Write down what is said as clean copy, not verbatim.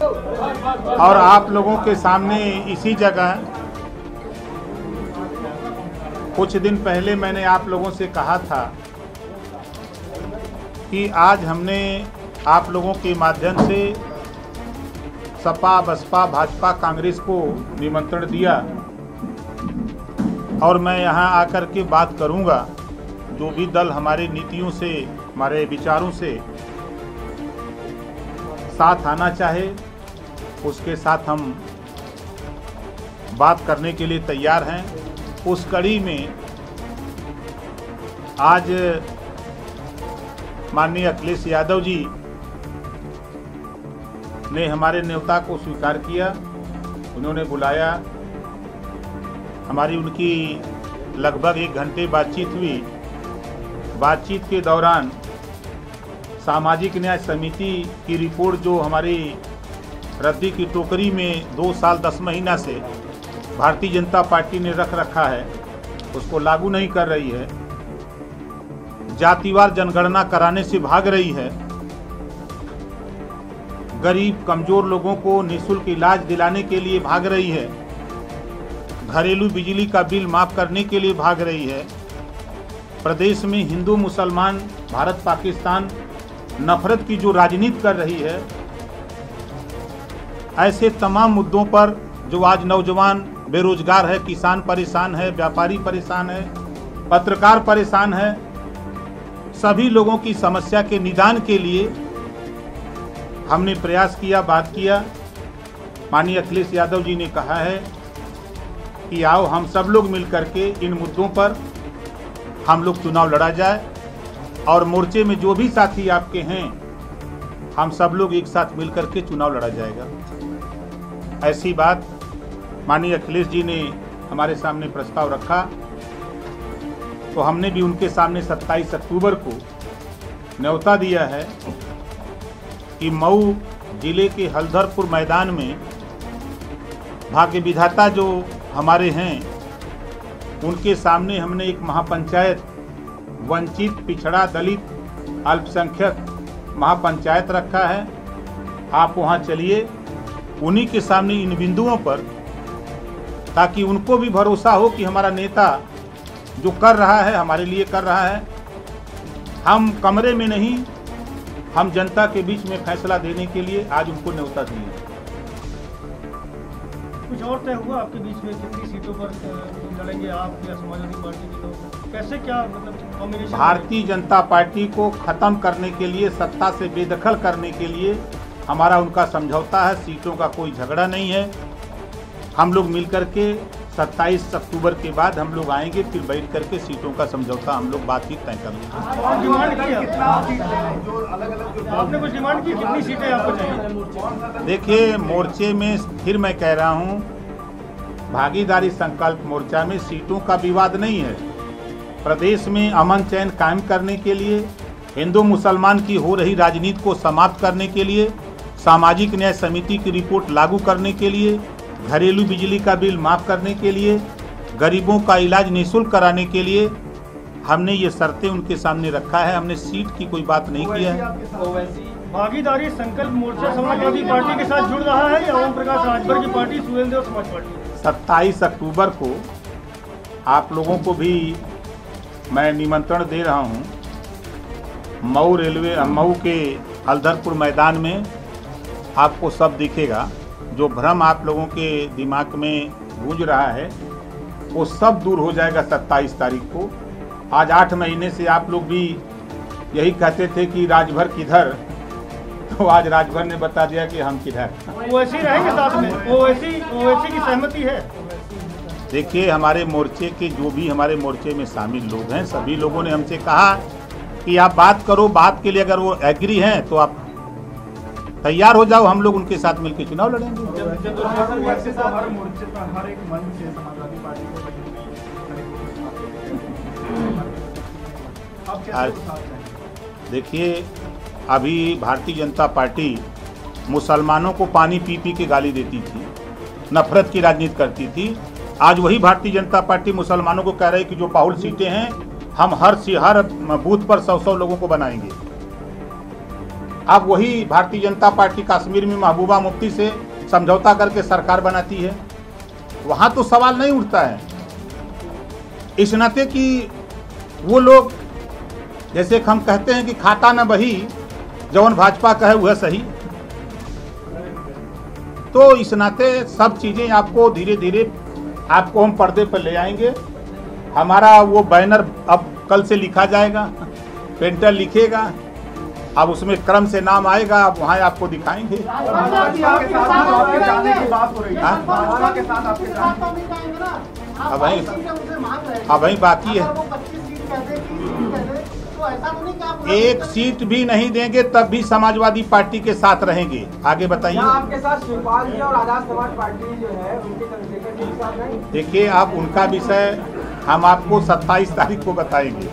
और आप लोगों के सामने इसी जगह कुछ दिन पहले मैंने आप लोगों से कहा था कि आज हमने आप लोगों के माध्यम से सपा, बसपा, भाजपा, कांग्रेस को निमंत्रण दिया और मैं यहाँ आकर के बात करूँगा। जो भी दल हमारे नीतियों से, हमारे विचारों से साथ आना चाहे उसके साथ हम बात करने के लिए तैयार हैं। उस कड़ी में आज माननीय अखिलेश यादव जी ने हमारे न्योता को स्वीकार किया। उन्होंने बुलाया, हमारी उनकी लगभग 1 घंटे बातचीत हुई। बातचीत के दौरान सामाजिक न्याय समिति की रिपोर्ट जो हमारी रद्दी की टोकरी में 2 साल 10 महीना से भारतीय जनता पार्टी ने रख रखा है, उसको लागू नहीं कर रही है, जातिवार जनगणना कराने से भाग रही है, गरीब कमजोर लोगों को निःशुल्क इलाज दिलाने के लिए भाग रही है, घरेलू बिजली का बिल माफ करने के लिए भाग रही है, प्रदेश में हिंदू मुसलमान, भारत पाकिस्तान नफरत की जो राजनीति कर रही है, ऐसे तमाम मुद्दों पर जो आज नौजवान बेरोजगार है, किसान परेशान है, व्यापारी परेशान है, पत्रकार परेशान है, सभी लोगों की समस्या के निदान के लिए हमने प्रयास किया, बात किया। माननीय अखिलेश यादव जी ने कहा है कि आओ हम सब लोग मिलकर के इन मुद्दों पर हम लोग चुनाव लड़ा जाए और मोर्चे में जो भी साथी आपके हैं हम सब लोग एक साथ मिलकर के चुनाव लड़ा जाएगा। ऐसी बात माननीय अखिलेश जी ने हमारे सामने प्रस्ताव रखा तो हमने भी उनके सामने 27 अक्टूबर को न्योता दिया है कि मऊ जिले के हल्दरपुर मैदान में भाग्य विधाता जो हमारे हैं उनके सामने हमने एक महापंचायत, वंचित, पिछड़ा, दलित, अल्पसंख्यक महापंचायत रखा है। आप वहां चलिए, उन्हीं के सामने इन बिंदुओं पर, ताकि उनको भी भरोसा हो कि हमारा नेता जो कर रहा है हमारे लिए कर रहा है। हम कमरे में नहीं, हम जनता के बीच में फैसला देने के लिए आज उनको न्योता दिए। कुछ और तय हुआ आपके बीच में कितनी सीटों पर लड़ेंगे आप या समाजवादी पार्टी की, तो कैसे क्या मतलब कॉम्बिनेशन? भारतीय जनता पार्टी को खत्म करने के लिए, सत्ता से बेदखल करने के लिए हमारा उनका समझौता है। सीटों का कोई झगड़ा नहीं है। हम लोग मिलकर के 27 अक्टूबर के बाद हम लोग आएंगे, फिर बैठ करके सीटों का समझौता हम लोग बातचीत तय कर लेंगे। डिमांड किया आपने, कुछ डिमांड की, कितनी सीटें आपको चाहिए? देखिए, मोर्चे में फिर मैं कह रहा हूं, भागीदारी संकल्प मोर्चा में सीटों का विवाद नहीं है। प्रदेश में अमन चैन कायम करने के लिए, हिंदू मुसलमान की हो रही राजनीति को समाप्त करने के लिए, सामाजिक न्याय समिति की रिपोर्ट लागू करने के लिए, घरेलू बिजली का बिल माफ करने के लिए, गरीबों का इलाज निःशुल्क कराने के लिए हमने ये शर्तें उनके सामने रखा है। हमने सीट की कोई बात नहीं किया है। भागीदारी संकल्प मोर्चा समाजवादी पार्टी के साथ जुड़ रहा है या ओम प्रकाश राजभर की पार्टी, सुरेंद्र समाज पार्टी? 27 अक्टूबर को आप लोगों को भी मैं निमंत्रण दे रहा हूँ। मऊ के हल्दरपुर मैदान में आपको सब दिखेगा। जो भ्रम आप लोगों के दिमाग में गूंज रहा है वो सब दूर हो जाएगा 27 तारीख को। आज 8 महीने से आप लोग भी यही कहते थे कि राजभर किधर, तो आज राजभर ने बता दिया कि हम किधर। ओवैसी रहेंगे साथ में? ओवैसी की सहमति है? देखिए, हमारे मोर्चे के जो भी हमारे मोर्चे में शामिल लोग हैं, सभी लोगों ने हमसे कहा कि आप बात करो, बात के लिए अगर वो एग्री हैं तो आप तैयार हो जाओ, हम लोग उनके साथ मिलकर चुनाव लड़ेंगे। देखिए, अभी भारतीय जनता पार्टी मुसलमानों को पानी पी पी के गाली देती थी, नफरत की राजनीति करती थी। आज वही भारतीय जनता पार्टी मुसलमानों को कह रही है कि जो बाहुल सीटें हैं हम हर बूथ पर 100-100 लोगों को बनाएंगे। अब वही भारतीय जनता पार्टी कश्मीर में महबूबा मुफ्ती से समझौता करके सरकार बनाती है। वहाँ तो सवाल नहीं उठता है, इस नाते कि वो लोग जैसे हम कहते हैं कि खाता न बही जौन भाजपा कहे वह सही। तो इस नाते सब चीज़ें आपको धीरे धीरे आपको हम पर्दे पर ले आएंगे। हमारा वो बैनर अब कल से लिखा जाएगा, पेंटर लिखेगा, अब उसमें क्रम से नाम आएगा, अब वहाँ आपको दिखाएंगे। अब वही बाकी है, एक सीट भी नहीं देंगे तब भी समाजवादी पार्टी के साथ रहेंगे। आगे बताइए। आपके साथ शिवपाल जी और आजाद समाज पार्टी जो है उनके चंद्रशेखर जी के साथ नहीं? देखिए, आप उनका विषय हम आपको 27 तारीख को बताएंगे।